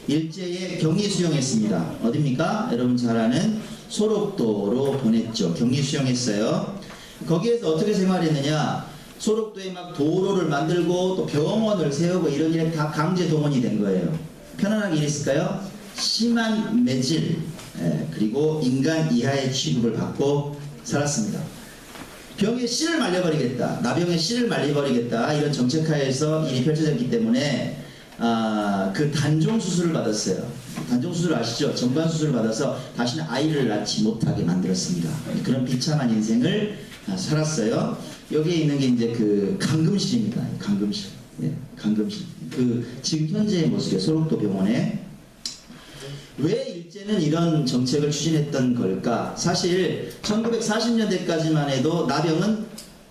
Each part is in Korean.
일제에 격리 수용했습니다. 어딥니까? 여러분 잘 아는 소록도로 보냈죠. 격리 수용했어요. 거기에서 어떻게 생활했느냐? 소록도에 막 도로를 만들고 또 병원을 세우고 이런 일에 다 강제 동원이 된 거예요. 편안하게 일했을까요? 심한 매질 그리고 인간 이하의 취급을 받고 살았습니다. 병에 씨를 말려버리겠다, 나병에 씨를 말려버리겠다, 이런 정책하에서 일이 펼쳐졌기 때문에 그 단종 수술을 받았어요. 단종 수술 아시죠? 정관 수술을 받아서 다시는 아이를 낳지 못하게 만들었습니다. 그런 비참한 인생을 살았어요. 여기에 있는 게 이제 그 감금실입니다. 감금실. 예, 감금실. 그 지금 현재의 모습이에요. 소록도 병원에. 왜 일제는 이런 정책을 추진했던 걸까? 사실 1940년대까지만 해도 나병은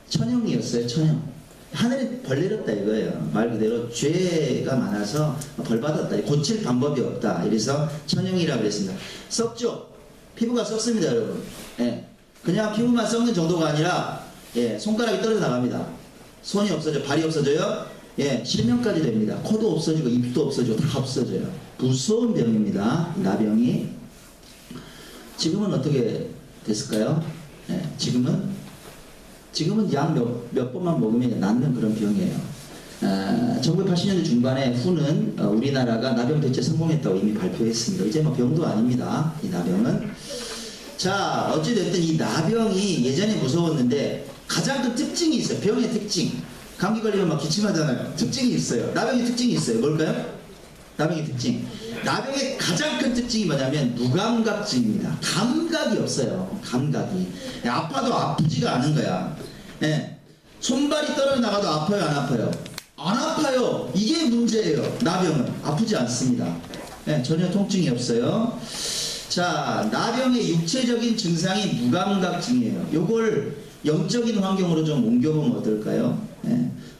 천형이었어요. 천형. 하늘이 벌 내렸다 이거예요. 말 그대로 죄가 많아서 벌 받았다. 고칠 방법이 없다. 이래서 천형이라고 그랬습니다. 썩죠? 피부가 썩습니다, 여러분. 예. 그냥 피부만 썩는 정도가 아니라 손가락이 떨어져 나갑니다. 손이 없어져, 발이 없어져요. 실명까지 됩니다. 코도 없어지고 입도 없어지고 다 없어져요. 무서운 병입니다. 나병이. 지금은 어떻게 됐을까요? 지금은 약 몇 번만 먹으면 낫는 그런 병이에요. 1980년대 중반에 후는 우리나라가 나병 대체 성공했다고 이미 발표했습니다. 이제 뭐 병도 아닙니다. 이 나병은. 자, 어찌됐든 이 나병이 예전에 무서웠는데 가장 큰 특징이 있어요. 병의 특징. 감기 걸리면 막 기침하잖아요. 특징이 있어요. 나병의 특징이 있어요. 뭘까요? 나병의 특징. 나병의 가장 큰 특징이 뭐냐면 무감각증입니다. 감각이 없어요. 감각이. 아파도 아프지가 않은 거야. 손발이 떨어져 나가도 아파요, 안 아파요? 안 아파요. 이게 문제예요. 나병은 아프지 않습니다. 전혀 통증이 없어요. 자, 나병의 육체적인 증상이 무감각증이에요. 요걸 영적인 환경으로 좀 옮겨보면 어떨까요?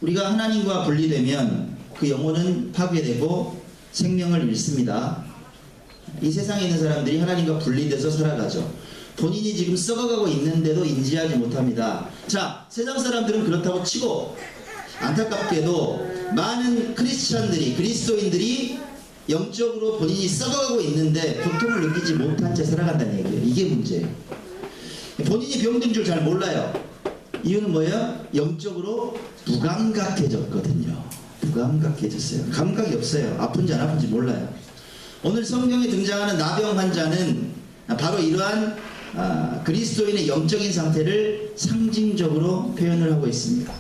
우리가 하나님과 분리되면 그 영혼은 파괴되고 생명을 잃습니다. 이 세상에 있는 사람들이 하나님과 분리돼서 살아가죠. 본인이 지금 썩어가고 있는데도 인지하지 못합니다. 자, 세상 사람들은 그렇다고 치고 안타깝게도 많은 크리스찬들이, 그리스도인들이 영적으로 본인이 썩어가고 있는데 고통을 느끼지 못한 채 살아간다는 얘기예요. 이게 문제예요. 본인이 병든 줄 잘 몰라요. 이유는 뭐예요? 영적으로 무감각해졌거든요. 무감각해졌어요. 감각이 없어요. 아픈지 안 아픈지 몰라요. 오늘 성경에 등장하는 나병 환자는 바로 이러한 그리스도인의 영적인 상태를 상징적으로 표현을 하고 있습니다.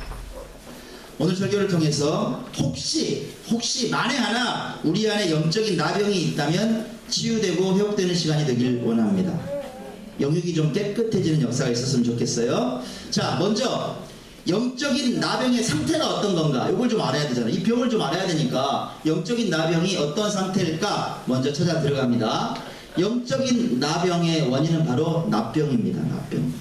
오늘 설교를 통해서 혹시 만에 하나 우리 안에 영적인 나병이 있다면 치유되고 회복되는 시간이 되길 원합니다. 영육이 좀 깨끗해지는 역사가 있었으면 좋겠어요. 자, 먼저 영적인 나병의 상태가 어떤 건가, 이걸 좀 알아야 되잖아요. 이 병을 좀 알아야 되니까 영적인 나병이 어떤 상태일까 먼저 찾아 들어갑니다. 영적인 나병의 원인은 바로 납병입니다. 납병.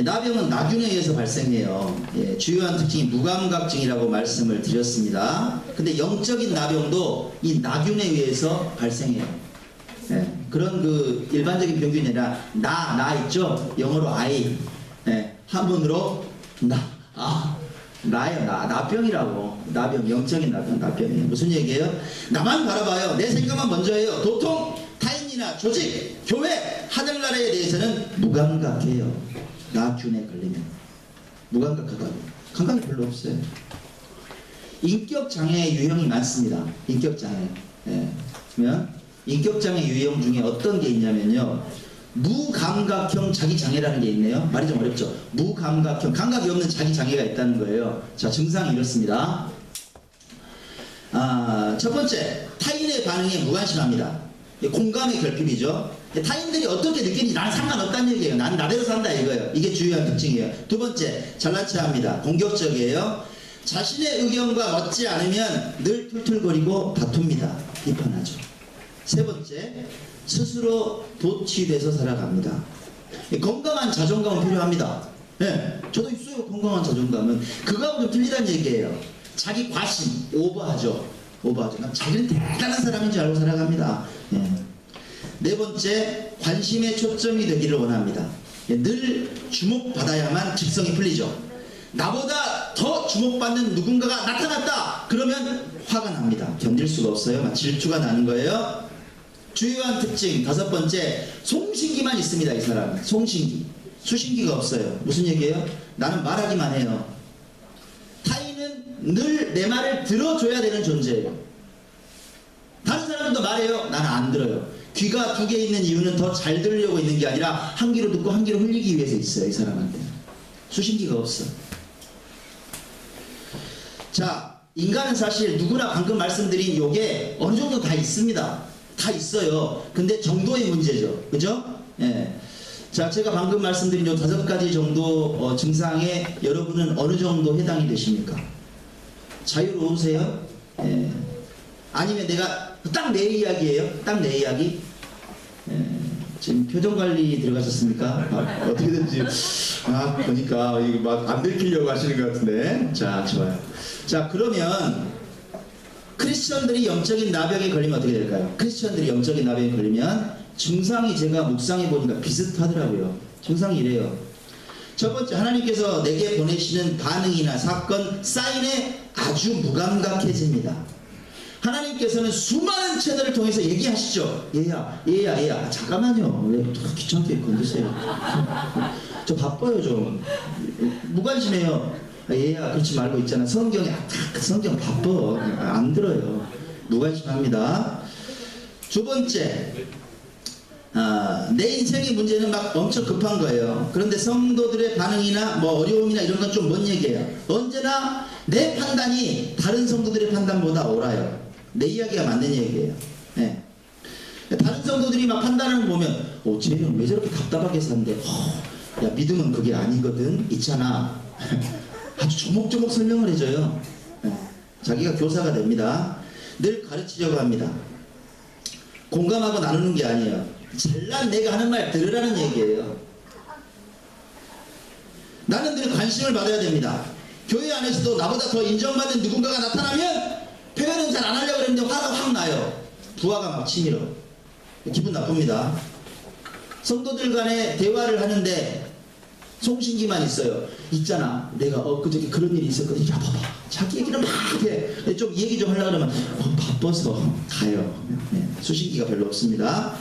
나병은 나균에 의해서 발생해요. 주요한 특징이 무감각증이라고 말씀을 드렸습니다. 근데 영적인 나병도 이 나균에 의해서 발생해요. 그런 그 일반적인 병균이 아니라 나 있죠? 영어로 I. 한문으로 나예요. 나병이라고. 나병, 영적인 나병이에요. 무슨 얘기예요? 나만 바라봐요. 내 생각만 먼저 해요. 도통 타인이나 조직, 교회, 하늘나라에 대해서는 무감각해요. 나균에 걸리면 무감각하다고. 감각이 별로 없어요. 인격장애 유형이 많습니다. 인격장애. 그러면 인격장애 유형 중에 어떤 게 있냐면요, 무감각형 자기장애라는 게 있네요. 말이 좀 어렵죠. 무감각형, 감각이 없는 자기장애가 있다는 거예요. 자, 증상이 이렇습니다. 첫 번째, 타인의 반응에 무관심합니다. 공감의 결핍이죠. 타인들이 어떻게 느끼는지 나는 상관없다는 얘기예요. 난 나대로 산다 이거예요. 이게 주요한 특징이에요. 두 번째, 잘난 체합니다. 공격적이에요. 자신의 의견과 맞지 않으면 늘 툴툴거리고 다툽니다. 비판하죠. 세 번째, 스스로 도취돼서 살아갑니다. 건강한 자존감은 필요합니다. 저도 있어요. 건강한 자존감은. 그거하고 좀 틀리다는 얘기예요. 자기 과신, 오버하죠. 난 자기는 대단한 사람인 줄 알고 살아갑니다. 네 번째, 관심의 초점이 되기를 원합니다. 늘 주목받아야만 직성이 풀리죠. 나보다 더 주목받는 누군가가 나타났다. 그러면 화가 납니다. 견딜 수가 없어요. 막 질투가 나는 거예요. 주요한 특징 다섯 번째, 송신기만 있습니다. 이 사람은 송신기, 수신기가 없어요. 무슨 얘기예요? 나는 말하기만 해요. 타인은 늘 내 말을 들어줘야 되는 존재예요. 다른 사람도 말해요. 나는 안 들어요. 귀가 두 개 있는 이유는 더 잘 들으려고 있는 게 아니라 한 귀로 듣고 한 귀로 흘리기 위해서 있어요. 이 사람한테 수신기가 없어. 자, 인간은 사실 누구나 방금 말씀드린 요게 어느 정도 다 있습니다. 다 있어요. 근데 정도의 문제죠. 그죠? 예. 자, 제가 방금 말씀드린 요 다섯 가지 정도 증상에 여러분은 어느 정도 해당이 되십니까? 자유로우세요? 예. 아니면 내가 딱 내 이야기예요? 딱 내 이야기? 예. 지금 표정 관리 들어가셨습니까? 어떻게든지 보니까 이거 막 안 들키려고 하시는 것 같은데. 자, 좋아요. 자, 그러면 크리스천들이 영적인 나병에 걸리면 어떻게 될까요? 크리스천들이 영적인 나병에 걸리면 증상이 제가 묵상해 보니까 비슷하더라고요. 증상이 이래요. 첫 번째, 하나님께서 내게 보내시는 반응이나 사건, 사인에 아주 무감각해집니다. 하나님께서는 수많은 채널을 통해서 얘기하시죠. 얘야, 잠깐만요. 왜 귀찮게 건드세요? 저 바빠요, 좀. 무관심해요. 얘야, 그렇지 말고 있잖아. 성경 바빠. 안 들어요. 무관심합니다. 두 번째, 내 인생의 문제는 막 엄청 급한 거예요. 그런데 성도들의 반응이나 뭐 어려움이나 이런 건 좀 먼 얘기예요. 언제나 내 판단이 다른 성도들의 판단보다 옳아요. 내 이야기가 맞는 얘기예요. 네. 다른 성도들이 막 판단하는 거 보면 쟤는 왜 저렇게 답답하게 산대. 야, 믿음은 그게 아니거든. 있잖아. 아주 조목조목 설명을 해줘요. 네. 자기가 교사가 됩니다. 늘 가르치려고 합니다. 공감하고 나누는 게 아니에요. 잘난 내가 하는 말 들으라는 얘기예요. 나는 늘 관심을 받아야 됩니다. 교회 안에서도 나보다 더 인정받는 누군가가 나타나면 표현은 잘 안 하려고 그랬는데 화가 확 나요. 부하가 막 치밀어. 기분 나쁩니다. 성도들 간에 대화를 하는데 송신기만 있어요. 있잖아, 내가 엊그저께 그런 일이 있었거든. 야, 봐봐. 자기 얘기를 막 해. 좀 얘기 좀 하려고 그러면 바빠서 가요. 네, 수신기가 별로 없습니다.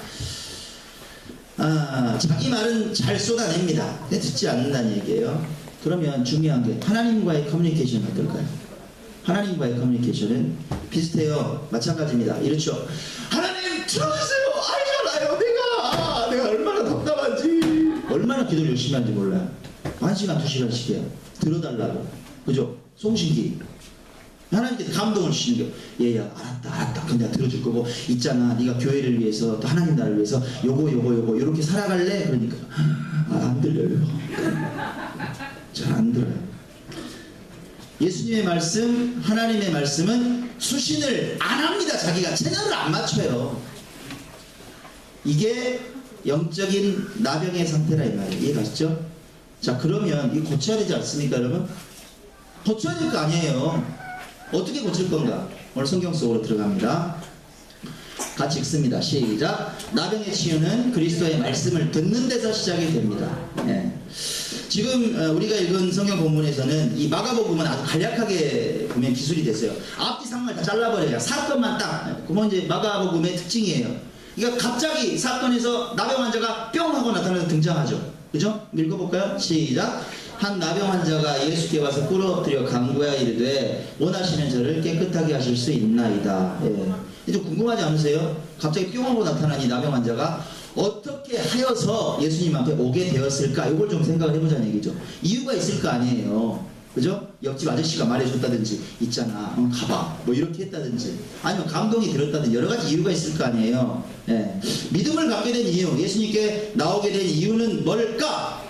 자기 말은 잘 쏟아냅니다. 근데 듣지 않는다는 얘기예요. 그러면 중요한 게 하나님과의 커뮤니케이션은 어떨까요? 하나님과의 커뮤니케이션은 비슷해요. 마찬가지입니다. 이렇죠. 하나님 들어주세요. 알잖아요. 내가 얼마나 답답한지, 얼마나 기도를 열심히 하는지 몰라요. 1시간 2시간씩이에요. 들어달라고. 그죠? 송신기. 하나님께 감동을 주시는 게, 얘야, 알았다. 근데 내가 들어줄 거고, 있잖아, 네가 교회를 위해서, 또 하나님 나라를 위해서 요거 이렇게 살아갈래? 그러니까 안 들려요. 잘 안 들어요. 예수님의 말씀, 하나님의 말씀은 수신을 안 합니다. 자기가 채널을 안 맞춰요. 이게 영적인 나병의 상태라 이 말이에요. 이해가시죠? 자, 그러면 이거 고쳐야 되지 않습니까, 여러분? 고쳐야 될 거 아니에요. 어떻게 고칠 건가? 오늘 성경 속으로 들어갑니다. 같이 읽습니다. 시작. 나병의 치유는 그리스도의 말씀을 듣는 데서 시작이 됩니다. 네. 지금 우리가 읽은 성경 본문에서는 이 마가복음은 아주 간략하게 보면 기술이 됐어요. 앞뒤 상말 다 잘라버려요. 사건만 딱. 그건 이제 마가복음의 특징이에요. 그러니까 갑자기 사건에서 나병 환자가 뿅 하고 나타나서 등장하죠. 그죠? 읽어볼까요? 시작. 한 나병 환자가 예수께 와서 꿇어엎드려 간구하여 이르되 원하시면 저를 깨끗하게 하실 수 있나이다. 예. 좀 궁금하지 않으세요? 갑자기 뿅 하고 나타난 이 나병 환자가 어떻게 하여서 예수님 앞에 오게 되었을까? 이걸 좀 생각을 해보자는 얘기죠. 이유가 있을 거 아니에요. 그죠? 옆집 아저씨가 말해줬다든지, 있잖아, 가봐, 뭐 이렇게 했다든지, 아니면 감동이 들었다든지 여러 가지 이유가 있을 거 아니에요. 예. 믿음을 갖게 된 이유, 예수님께 나오게 된 이유는 뭘까?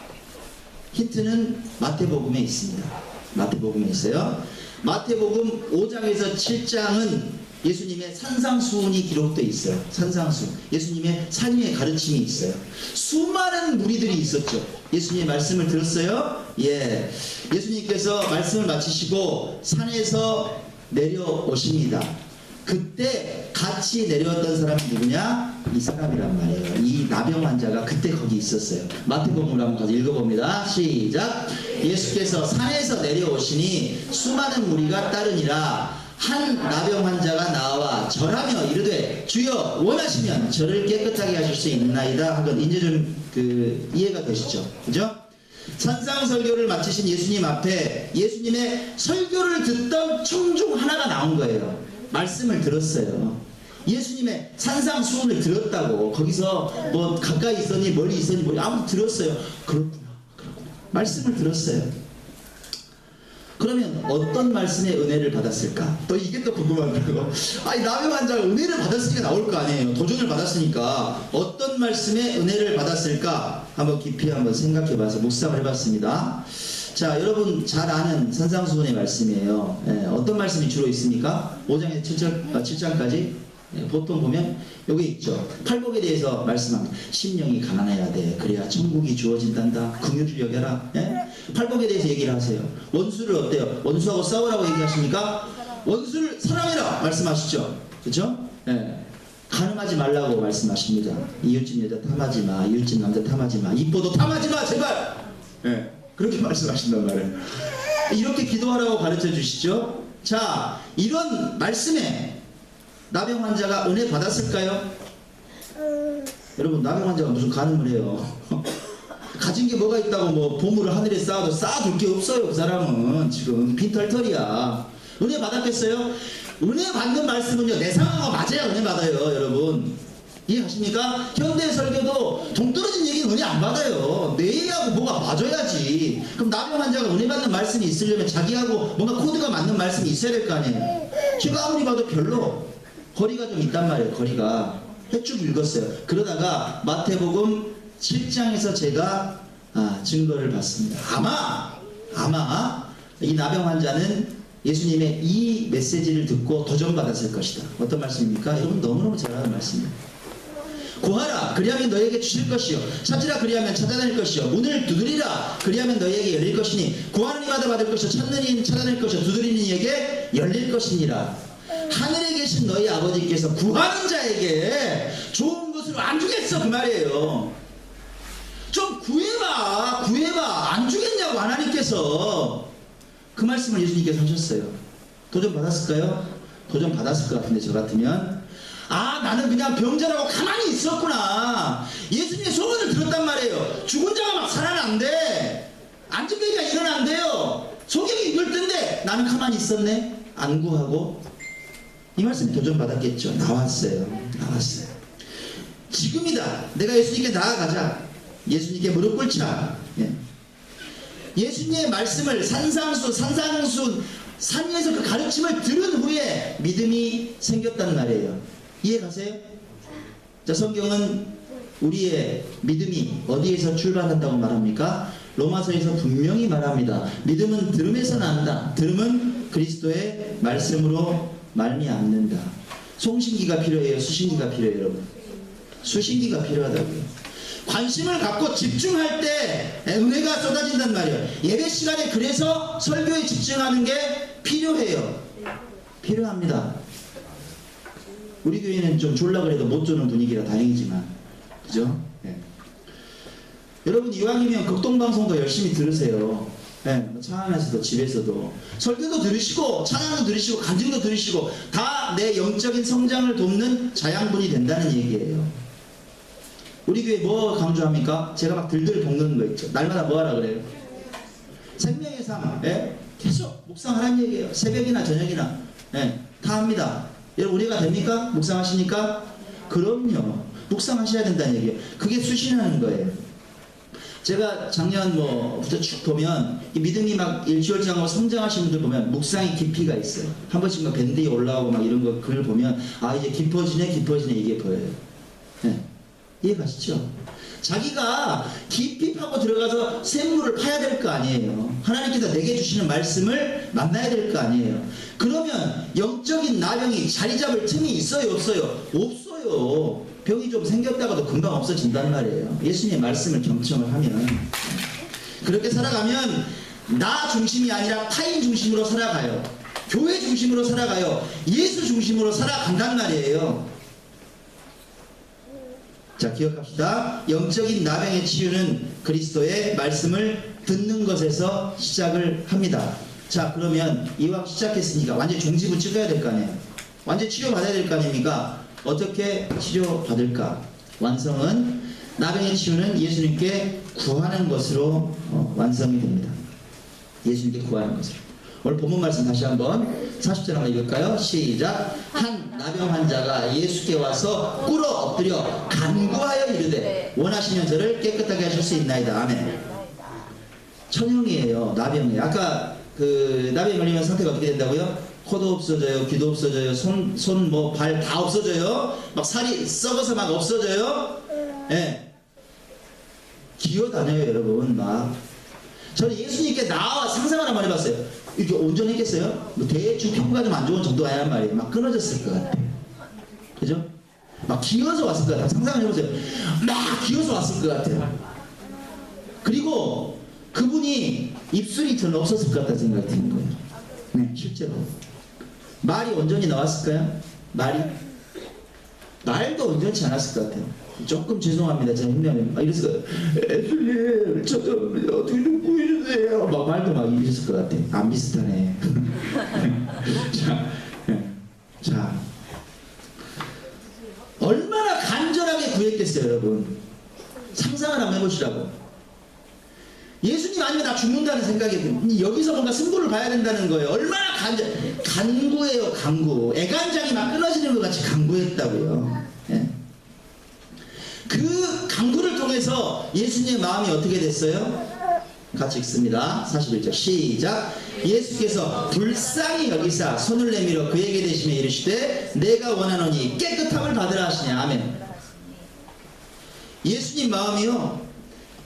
힌트는 마태복음에 있습니다. 마태복음에 있어요. 마태복음 5장에서 7장은 예수님의 산상수훈이 기록되어 있어요. 산상수훈. 예수님의 삶의 가르침이 있어요. 수많은 무리들이 있었죠. 예수님의 말씀을 들었어요. 예. 예수님께서 말씀을 마치시고 산에서 내려오십니다. 그때 같이 내려왔던 사람이 누구냐? 이 사람이란 말이에요. 이 나병 환자가 그때 거기 있었어요. 마태복음을 한번 가서 읽어봅니다. 시작. 예수께서 산에서 내려오시니 수많은 무리가 따르니라. 한 나병 환자가 나와 절하며 이르되 주여 원하시면 저를 깨끗하게 하실 수 있나이다 하건 이제 좀 이해가 되시죠? 그죠? 산상설교를 마치신 예수님 앞에 예수님의 설교를 듣던 청중 하나가 나온 거예요. 말씀을 들었어요. 예수님의 산상수훈을 들었다고. 거기서 뭐 가까이 있었니 멀리 있었니 뭐 아무튼 들었어요. 그렇구나. 말씀을 들었어요. 그러면 어떤 말씀의 은혜를 받았을까? 또 이게 또 궁금하더라고요. 아니 나병 환자가 은혜를 받았으니까 나올 거 아니에요. 도전을 받았으니까 어떤 말씀의 은혜를 받았을까? 한번 깊이 한번 생각해봐서 묵상을 해봤습니다. 자, 여러분 잘 아는 산상수훈의 말씀이에요. 어떤 말씀이 주로 있습니까? 5장에서 7장까지 보통 보면 여기 있죠. 팔복에 대해서 말씀합니다. 심령이 가난해야 돼. 그래야 천국이 주어진단다. 긍휼을 여겨라. 팔복에 대해서 얘기를 하세요. 원수를 어때요? 원수하고 싸우라고 얘기하십니까? 원수를 사랑해라 말씀하시죠. 그렇죠? 가늠하지 말라고 말씀하십니다. 이웃집 여자 탐하지 마. 이웃집 남자 탐하지 마. 이뻐도 탐하지 마 제발. 그렇게 말씀하신단 말이에요. 이렇게 기도하라고 가르쳐 주시죠. 자, 이런 말씀에 나병 환자가 은혜 받았을까요? 여러분 나병 환자가 무슨 간음을 해요? 가진 게 뭐가 있다고 뭐 보물을 하늘에 쌓아도 쌓아둘 게 없어요. 그 사람은 지금 빈털털이야. 은혜 받았겠어요? 은혜 받는 말씀은요 내 상황과 맞아야 은혜 받아요. 여러분 이해하십니까? 현대 설교도 동떨어진 얘기는 은혜 안 받아요. 내 얘기하고 뭐가 맞아야지. 그럼 나병 환자가 은혜 받는 말씀이 있으려면 자기하고 뭔가 코드가 맞는 말씀이 있어야 될 거 아니에요. 제가 아무리 봐도 별로 거리가 좀 있단 말이에요. 거리가 해쭉 읽었어요. 그러다가 마태복음 7장에서 제가 증거를 받습니다. 아마 이 나병 환자는 예수님의 이 메시지를 듣고 도전받았을 것이다. 어떤 말씀입니까? 여러분 너무너무 잘 아는 말씀이에요. 구하라 그리하면 너에게 주실 것이요 찾으라 그리하면 찾아낼 것이요 문을 두드리라 그리하면 너에게 열릴 것이니 구하는 이마다 받을 것이요 찾는 이는 찾아낼 것이요 두드리는 이에게 열릴 것이니라. 하늘에 계신 너희 아버지께서 구하는 자에게 좋은 것으로 안 주겠어 그 말이에요. 좀 구해봐 안 주겠냐고 하나님께서. 그 말씀을 예수님께서 하셨어요. 도전 받았을까요? 도전 받았을 것 같은데 저 같으면 나는 그냥 병자라고 가만히 있었구나. 예수님의 소문을 들었단 말이에요. 죽은 자가 막 살아난대. 안진뱅이가 일어난대요. 소경이 입을 뜬데 나는 가만히 있었네. 안 구하고. 이 말씀에 도전받았겠죠. 나왔어요. 지금이다. 내가 예수님께 나아가자. 예수님께 무릎 꿇자. 예수님의 말씀을 산상수 산에서 그 가르침을 들은 후에 믿음이 생겼단 말이에요. 이해가세요? 자, 성경은 우리의 믿음이 어디에서 출발한다고 말합니까? 로마서에서 분명히 말합니다. 믿음은 들음에서 난다. 들음은 그리스도의 말씀으로 말미암는다. 송신기가 필요해요? 수신기가 필요해요? 여러분? 수신기가 필요하다고요. 관심을 갖고 집중할 때 은혜가 쏟아진단 말이에요. 예배 시간에 그래서 설교에 집중하는 게 필요해요. 필요합니다. 우리 교회는 좀 졸라 그래도 못 조는 분위기라 다행이지만 그죠? 여러분 이왕이면 극동방송도 열심히 들으세요. 차 안에서도 집에서도 설교도 들으시고 찬양도 들으시고 간증도 들으시고 다 내 영적인 성장을 돕는 자양분이 된다는 얘기예요. 우리 교회 뭐 강조합니까? 제가 막 들들 볶는 거 있죠. 날마다 뭐 하라 그래요? 생명의 삶. 계속 묵상하라는 얘기예요. 새벽이나 저녁이나 다 합니다. 여러분 우리가 됩니까? 묵상하십니까? 그럼요. 묵상하셔야 된다는 얘기예요. 그게 수신하는 거예요. 제가 작년 뭐부터 쭉 보면 이 믿음이 막 일취월장하고 성장하시는 분들 보면 묵상의 깊이가 있어요. 한 번씩 막 밴드에 올라오고 막 이런 거 글 보면 이제 깊어지네 이게 보여요. 이해가시죠? 자기가 깊이 파고 들어가서 샘물을 파야 될 거 아니에요. 하나님께서 내게 주시는 말씀을 만나야 될 거 아니에요. 그러면 영적인 나병이 자리 잡을 틈이 있어요 없어요? 없어요. 병이 좀 생겼다가도 금방 없어진단 말이에요. 예수님의 말씀을 경청을 하면. 그렇게 살아가면 나 중심이 아니라 타인 중심으로 살아가요. 교회 중심으로 살아가요. 예수 중심으로 살아간단 말이에요. 자, 기억합시다. 영적인 나병의 치유는 그리스도의 말씀을 듣는 것에서 시작을 합니다. 자, 그러면 이왕 시작했으니까 완전 종지부 찍어야 될 거 아니에요. 완전 치료받아야 될 거 아닙니까? 어떻게 치료받을까? 완성은 나병의 치유는 예수님께 구하는 것으로 완성이 됩니다. 예수님께 구하는 것으로. 오늘 본문 말씀 다시 한번 40절 한번 읽을까요? 시작. 한 나병 환자가 예수께 와서 꿇어 엎드려 간구하여 이르되 원하시면 저를 깨끗하게 하실 수 있나이다. 아멘. 천형이에요. 나병이에요. 아까 그 나병 걸리면 상태가 어떻게 된다고요? 코도 없어져요. 귀도 없어져요. 손 뭐 발 다 없어져요. 막 살이 썩어서 막 없어져요. 예. 기어다녀요, 여러분. 막. 저는 예수님께 나와 상상을 한번 해봤어요. 이렇게 온전했겠어요? 뭐 대충 피부가 좀 안 좋은 정도 아니란 말이에요. 막 끊어졌을 것 같아요. 그죠? 막 기어서 왔을 것 같아요. 상상을 해보세요. 막 기어서 왔을 것 같아요. 그리고 그분이 입술이 전 없었을 것 같다는 생각이 드는 거예요. 네, 실제로. 말이 온전히 나왔을까요? 말도 온전치 않았을 것 같아요. 조금 죄송합니다. 제가 흉내내면 이랬을 거예요. 예수님, 저 좀 어떻게 좀 구해주세요. 막 말도 막 이랬을 것 같아. 안 비슷하네. 자, 얼마나 간절하게 구했겠어요, 여러분. 상상을 한번 해보시라고. 예수님 아니면 나 죽는다는 생각이 여기서 뭔가 승부를 봐야 된다는 거예요. 얼마나 간구예요, 간구. 애간장이 막 끊어지는 것 같이 간구했다고요. 예. 그 간구를 통해서 예수님의 마음이 어떻게 됐어요? 같이 읽습니다. 41절 시작. 예수께서 불쌍히 여기사 손을 내밀어 그에게 대시며 이르시되 내가 원하노니 깨끗함을 받으라 하시냐. 아멘. 예수님 마음이요,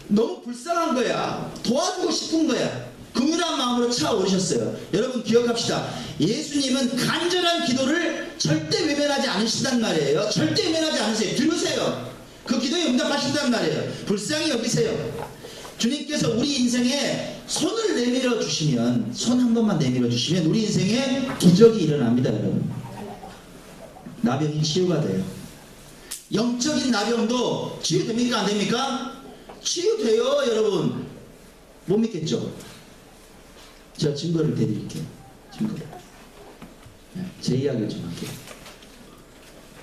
너무 불쌍한 거야. 도와주고 싶은 거야. 긍휼한 마음으로 차오르셨어요. 여러분 기억합시다. 예수님은 간절한 기도를 절대 외면하지 않으신단 말이에요. 절대 외면하지 않으세요. 들으세요. 그 기도에 응답하신단 말이에요. 불쌍히 여기세요. 주님께서 우리 인생에 손을 내밀어 주시면, 손 한 번만 내밀어 주시면 우리 인생에 기적이 일어납니다. 여러분. 나병이 치유가 돼요. 영적인 나병도 치유됩니까? 안 됩니까? 치유돼요, 여러분. 못 믿겠죠? 제가 증거를 대드릴게요. 증거를. 제 이야기를 좀 할게요.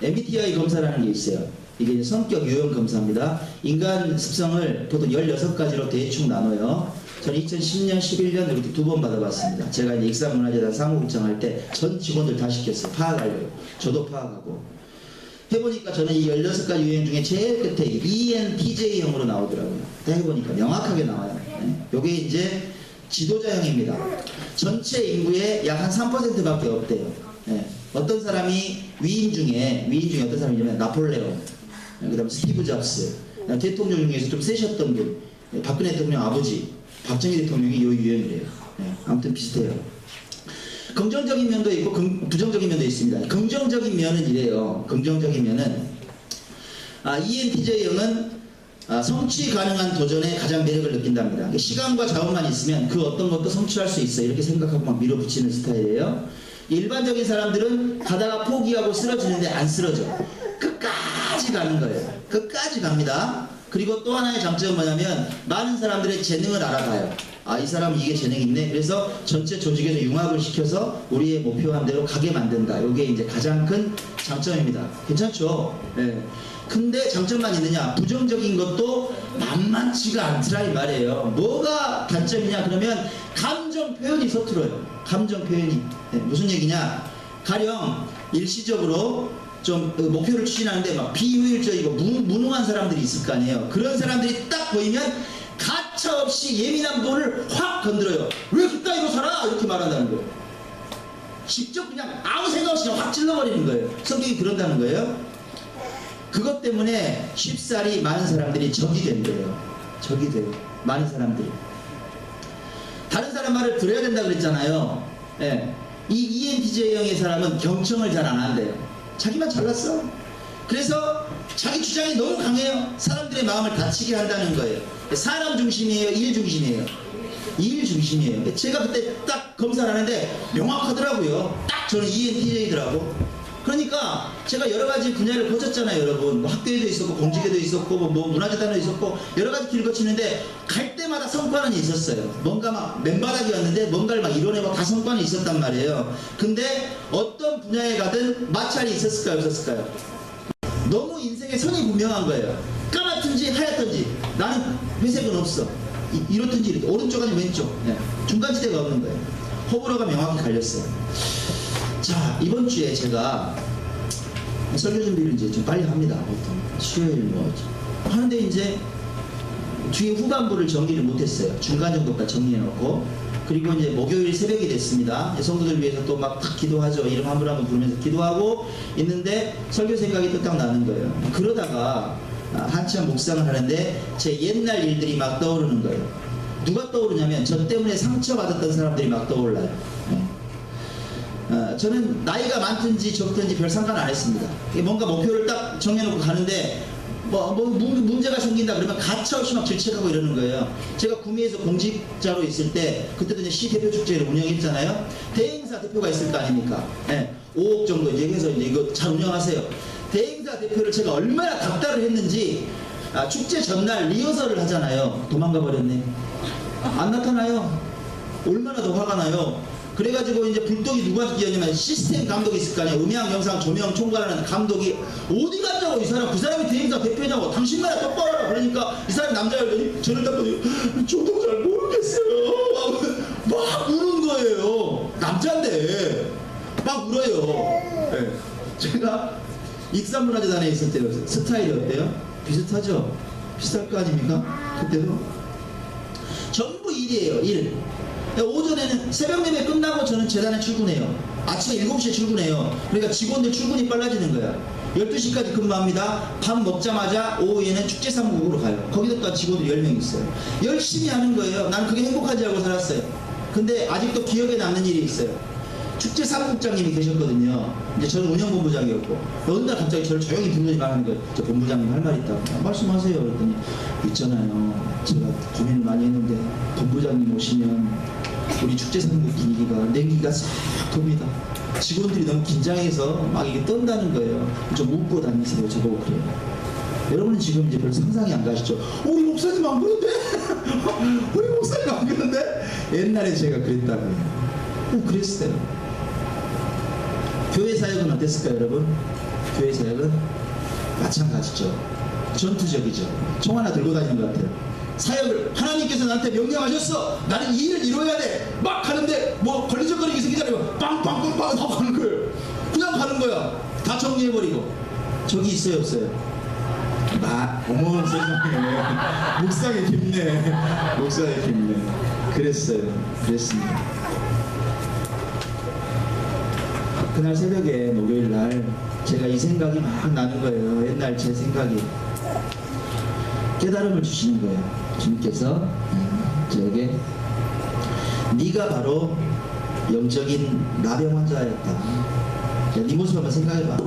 MBTI 검사라는 게 있어요. 이게 성격 유형 검사입니다. 인간 습성을 보통 16가지로 대충 나눠요. 저는 2010년, 11년 이렇게 2번 받아봤습니다. 제가 이제 익산문화재단 사무국장 할 때 전 직원들 다 시켰어요. 파악하려고. 저도 파악하고. 해보니까 저는 이 16가지 유형 중에 제일 끝에 ENTJ형으로 나오더라고요. 해보니까 명확하게 나와요. 요게 이제 지도자형입니다. 전체 인구의 약 한 3%밖에 없대요. 네. 어떤 사람이 위인 중에 어떤 사람이냐면 나폴레옹, 그 다음에 스티브 잡스, 대통령 중에서 좀 세셨던 분, 박근혜 대통령 아버지, 박정희 대통령이 이 유형이래요. 네. 아무튼 비슷해요. 긍정적인 면도 있고 부정적인 면도 있습니다. 긍정적인 면은 이래요. 긍정적인 면은 ENTJ형은 성취 가능한 도전에 가장 매력을 느낀답니다. 시간과 자원만 있으면 그 어떤 것도 성취할 수 있어, 이렇게 생각하고 막 밀어붙이는 스타일이에요. 일반적인 사람들은 가다가 포기하고 쓰러지는데 안 쓰러져. 끝까지 가는 거예요. 끝까지 갑니다. 그리고 또 하나의 장점은 뭐냐면 많은 사람들의 재능을 알아봐요. 이 사람은 이게 재능이 있네. 그래서 전체 조직에서 융합을 시켜서 우리의 목표한 대로 가게 만든다. 이게 이제 가장 큰 장점입니다. 괜찮죠? 네. 근데 장점만 있느냐? 부정적인 것도 만만치가 않더라 이 말이에요. 뭐가 단점이냐? 그러면 감정 표현이 서툴어요. 감정 표현이. 네. 무슨 얘기냐? 가령 일시적으로 좀 목표를 추진하는데 막 비효율적이고 무능한 사람들이 있을 거 아니에요. 그런 사람들이 딱 보이면 가차없이 예민한 분을 확 건드려요. 왜 그따위로 살아? 이렇게 말한다는 거예요. 직접 그냥 아무 생각 없이 확 찔러버리는 거예요. 성격이 그런다는 거예요. 그것 때문에 쉽사리 많은 사람들이 적이 된 거예요. 적이 돼요. 많은 사람들이. 다른 사람 말을 들어야 된다 그랬잖아요. 예. 이 ENTJ형의 사람은 경청을 잘 안 한대요. 자기만 잘났어. 그래서 자기 주장이 너무 강해요. 사람들의 마음을 다치게 한다는 거예요. 사람 중심이에요? 일 중심이에요? 일 중심이에요. 제가 그때 딱 검사를 하는데 명확하더라고요. 딱 저는 ENTJ더라고. 그러니까 제가 여러 가지 분야를 거쳤잖아요, 여러분. 뭐 학교에도 있었고, 공직에도 있었고, 뭐 문화재단에도 있었고, 여러 가지 길을 거치는데 갈 때마다 성과는 있었어요. 뭔가 막 맨바닥이었는데 뭔가를 막 이뤄내고 다 성과는 있었단 말이에요. 근데 어떤 분야에 가든 마찰이 있었을까요, 없었을까요? 너무 인생의 선이 분명한 거예요. 까맣든지 하얗든지 나는 회색은 없어. 이렇든지 이렇게 오른쪽 아니면 왼쪽. 네. 중간지대가 없는 거예요. 호불호가 명확히 갈렸어요. 자, 이번 주에 제가 설교 준비를 이제 좀 빨리 합니다. 보통 수요일 뭐 하는데 이제 뒤에 후반부를 정리를 못했어요. 중간 정도까지 정리해놓고, 그리고 이제 목요일 새벽이 됐습니다. 성도들 위해서 또 막 기도하죠. 이름 한 분 한 분 부르면서 기도하고 있는데 설교 생각이 또 딱 나는 거예요. 그러다가 한참 묵상을 하는데 제 옛날 일들이 막 떠오르는 거예요. 누가 떠오르냐면 저 때문에 상처받았던 사람들이 막 떠올라요. 저는 나이가 많든지 적든지 별 상관 안 했습니다. 뭔가 목표를 딱 정해놓고 가는데 문제가 생긴다 그러면 가차없이 막 질책하고 이러는 거예요. 제가 구미에서 공직자로 있을 때 그때도 이제 시 대표 축제를 운영했잖아요. 대행사 대표가 있을 거 아닙니까? 네, 5억 정도 이제 해서 이제 이거 잘 운영하세요. 대행사 대표를 제가 얼마나 답답을 했는지, 축제 전날 리허설을 하잖아요. 도망가 버렸네. 안 나타나요. 얼마나 더 화가 나요. 그래가지고 이제 불독이 누구한테 뛰었냐면 시스템 감독이 있을 거 아니에요. 음향, 영상, 조명 총괄하는 감독이 어디 갔냐고, 이 사람, 그 사람이 대행사 대표냐고, 당신만야 똑바로 하라. 그러니까 이 사람 남자였더니 저를 딱 보더니 저도 잘 모르겠어요. 막 우는 거예요. 남자인데 막 울어요. 네. 제가 익산문화재단에 있을 때요. 스타일이 어때요? 비슷하죠? 비슷할 거 아닙니까? 그때도 전부 일이에요. 일. 오전에는 새벽 예배 끝나고 저는 재단에 출근해요. 아침에 7시에 출근해요. 그러니까 직원들 출근이 빨라지는 거야. 12시까지 근무합니다. 밥 먹자마자 오후에는 축제사무국으로 가요. 거기도 또 직원들이 10명 있어요. 열심히 하는 거예요. 난 그게 행복하지 않고 살았어요. 근데 아직도 기억에 남는 일이 있어요. 축제사무국장님이 계셨거든요. 이제 저는 운영본부장이었고, 어느 날 갑자기 저를 조용히 부르더니 말하는 거예요. 저 본부장님 할 말 있다고. 말씀하세요. 그랬더니 있잖아요, 제가 고민을 많이 했는데 본부장님 오시면 우리 축제사무국 분위기가 냉기가 싹 돕니다. 직원들이 너무 긴장해서 막 이게 떤다는 거예요. 좀 웃고 다니세요. 저보고 그래요. 여러분은 지금 이제 별로 상상이 안 가시죠? 우리 목사님 안 그런데? 우리 목사님 안 그런데? 옛날에 제가 그랬다고요. 그랬어요. 교회 사역은 어땠을까요, 여러분? 교회 사역은 마찬가지죠. 전투적이죠. 총 하나 들고 다니는 것 같아요. 사역을 하나님께서 나한테 명령하셨어. 나는 이 일을 이루어야 돼. 막 가는데 뭐 걸리적거리기 생기잖아요. 빵빵빵빵 하고 가는 거예요. 그냥 가는 거야. 다 정리해버리고. 저기 있어요, 없어요? 어머 세상에. 묵상이 깊네. 묵상이 깊네. 그랬어요. 그랬습니다. 그날 새벽에 목요일 날 제가 이 생각이 막 나는 거예요. 옛날 제 생각이. 깨달음을 주시는 거예요. 주님께서 저에게 네가 바로 영적인 나병 환자였다. 네 모습 한번 생각해봐.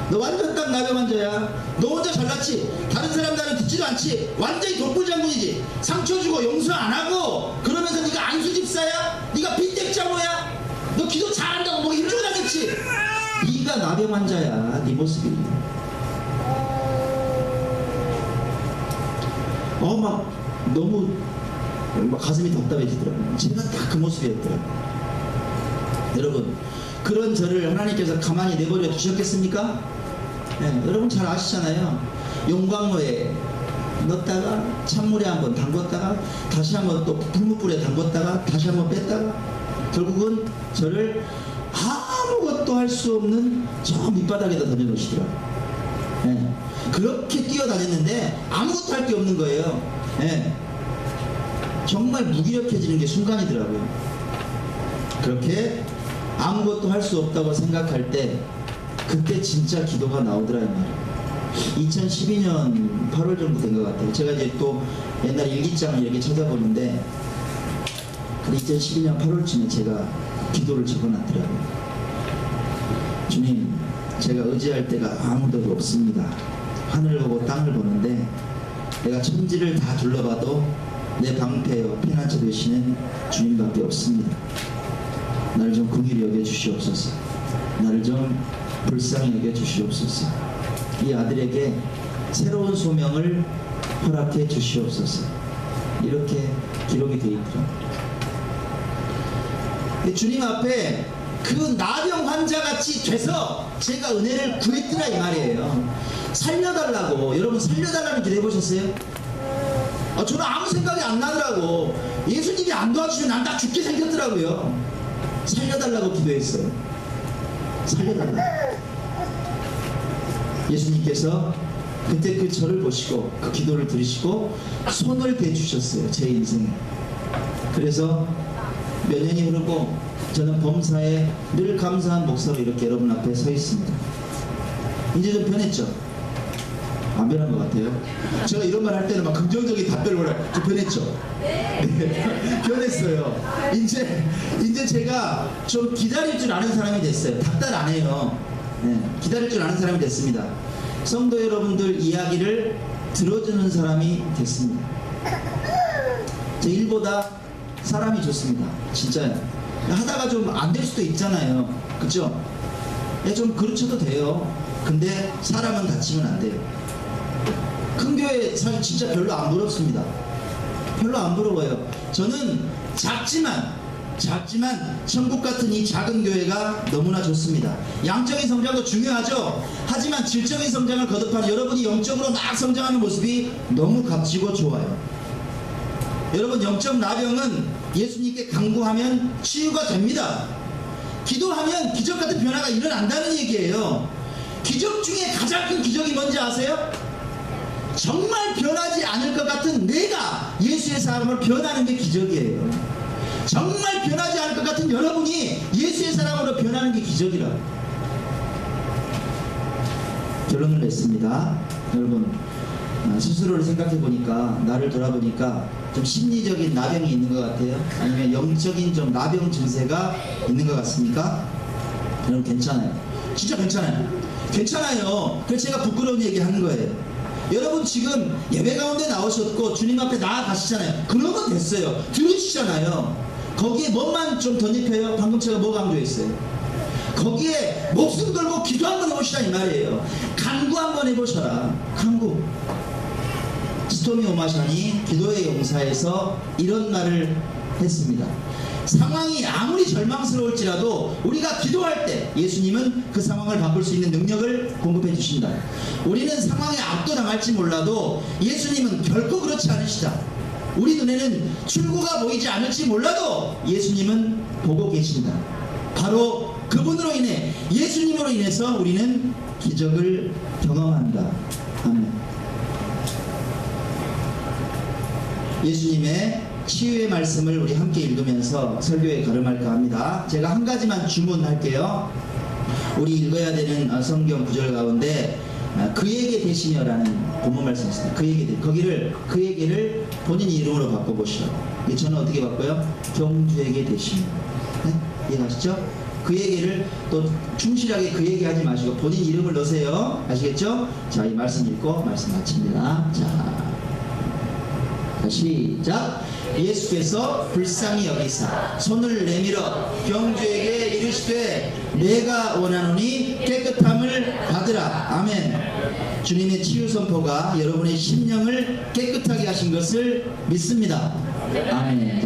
너 완전 딱 나병 환자야. 너 혼자 잘났지. 다른 사람들은 듣지도 않지. 완전히 독불장군이지. 상처 주고 용서 안 하고 그러면서 네가 안수집사야? 네가 빈택장모야? 너 기도 잘한다고 뭐 힘주고 다녔지. 네가 나병 환자야. 네 모습이. 막 너무 막 가슴이 답답해지더라고요. 제가 딱 그 모습이었더라고요. 여러분, 그런 저를 하나님께서 가만히 내버려 두셨겠습니까? 네, 여러분 잘 아시잖아요. 용광로에 넣었다가 찬물에 한번 담궜다가 다시 한번 또 불무불에 담궜다가 다시 한번 뺐다가 결국은 저를 아무것도 할 수 없는 저 밑바닥에다 던져놓으시더라고요. 네. 그렇게 뛰어다녔는데 아무것도 할 게 없는 거예요. 네. 정말 무기력해지는 게 순간이더라고요. 그렇게 아무것도 할 수 없다고 생각할 때 그때 진짜 기도가 나오더라 이 말이에요. 2012년 8월 정도 된 것 같아요. 제가 이제 또 옛날 일기장을 이렇게 찾아보는데 2012년 8월쯤에 제가 기도를 적어놨더라고요. 주님, 제가 의지할 데가 아무데도 없습니다. 하늘 보고 땅을 보는데 내가 천지를 다 둘러봐도 내 방패요 피난처 되시는 주님밖에 없습니다. 나를 좀 긍휼히 여겨 주시옵소서. 나를 좀 불쌍히 여겨 주시옵소서. 이 아들에게 새로운 소명을 허락해 주시옵소서. 이렇게 기록이 되어 있더라고요. 주님 앞에 그 나병 환자같이 돼서 제가 은혜를 구했더라 이 말이에요. 살려달라고. 여러분 살려달라는 기도 해보셨어요? 저는 아무 생각이 안 나더라고. 예수님이 안 도와주시면 난 다 죽게 생겼더라고요. 살려달라고 기도했어요. 살려달라고. 예수님께서 그때 그 저를 보시고 그 기도를 들으시고 손을 대주셨어요. 제 인생에. 그래서 몇 년이 흐르고 저는 범사에 늘 감사한 목사로 이렇게 여러분 앞에 서 있습니다. 이제 좀 변했죠? 안 변한 것 같아요. 제가 이런 말 할 때는 막 긍정적인 답변을 해요. 좀 변했죠? 네. 변했어요. 이제 제가 좀 기다릴 줄 아는 사람이 됐어요. 닥달 안 해요. 네. 기다릴 줄 아는 사람이 됐습니다. 성도 여러분들 이야기를 들어주는 사람이 됐습니다. 제 일보다 사람이 좋습니다. 진짜요. 하다가 좀 안 될 수도 있잖아요. 그쵸? 좀 그르쳐도 돼요. 근데 사람은 다치면 안 돼요. 큰 교회 사실 진짜 별로 안 부럽습니다. 별로 안 부러워요. 저는 작지만 천국 같은 이 작은 교회가 너무나 좋습니다. 양적인 성장도 중요하죠. 하지만 질적인 성장을 거듭하는 여러분이 영적으로 막 성장하는 모습이 너무 값지고 좋아요. 여러분 영적 나병은 예수님께 간구하면 치유가 됩니다. 기도하면 기적 같은 변화가 일어난다는 얘기예요. 기적 중에 가장 큰 기적이 뭔지 아세요? 정말 변하지 않을 것 같은 내가 예수의 사람으로 변하는 게 기적이에요. 정말 변하지 않을 것 같은 여러분이 예수의 사람으로 변하는 게 기적이라. 결론을 냈습니다. 여러분 스스로를 생각해 보니까, 나를 돌아보니까 좀 심리적인 나병이 있는 것 같아요? 아니면 영적인 좀 나병 증세가 있는 것 같습니까? 여러분 괜찮아요. 진짜 괜찮아요. 그래서 제가 부끄러운 얘기 하는 거예요. 여러분 지금 예배 가운데 나오셨고 주님 앞에 나아가시잖아요. 그런 건 됐어요. 들으시잖아요. 거기에 뭐만 좀 덧입혀요? 방금 제가 뭐 강조했어요? 거기에 목숨 걸고 기도 한번 해보시라 이 말이에요. 간구 한번 해보셔라. 간구. 스토미 오마샨이 기도의 용사에서 이런 말을 했습니다. 상황이 아무리 절망스러울지라도 우리가 기도할 때 예수님은 그 상황을 바꿀 수 있는 능력을 공급해 주신다. 우리는 상황에 압도당할지 몰라도 예수님은 결코 그렇지 않으시다. 우리 눈에는 출구가 보이지 않을지 몰라도 예수님은 보고 계신다. 바로 그분으로 인해, 예수님으로 인해서 우리는 기적을 경험한다. 아멘. 예수님의 치유의 말씀을 우리 함께 읽으면서 설교에 걸음할까 합니다. 제가 한 가지만 주문할게요. 우리 읽어야 되는 성경 구절 가운데 그에게 되시며라는 본문 말씀이 있습니다. 그에게를 본인 이름으로 바꿔보시라고. 저는 어떻게 바꿔요? 경주에게 되시며. 네? 이해가시죠? 그에게를 또 충실하게 그에게 하지 마시고 본인 이름을 넣으세요. 아시겠죠? 자, 이 말씀 읽고 말씀 마칩니다. 자, 시작. 예수께서 불쌍히 여기사 손을 내밀어 경주에게 이르시되 내가 원하노니 깨끗함을 받으라. 아멘. 주님의 치유 선포가 여러분의 심령을 깨끗하게 하신 것을 믿습니다. 아멘.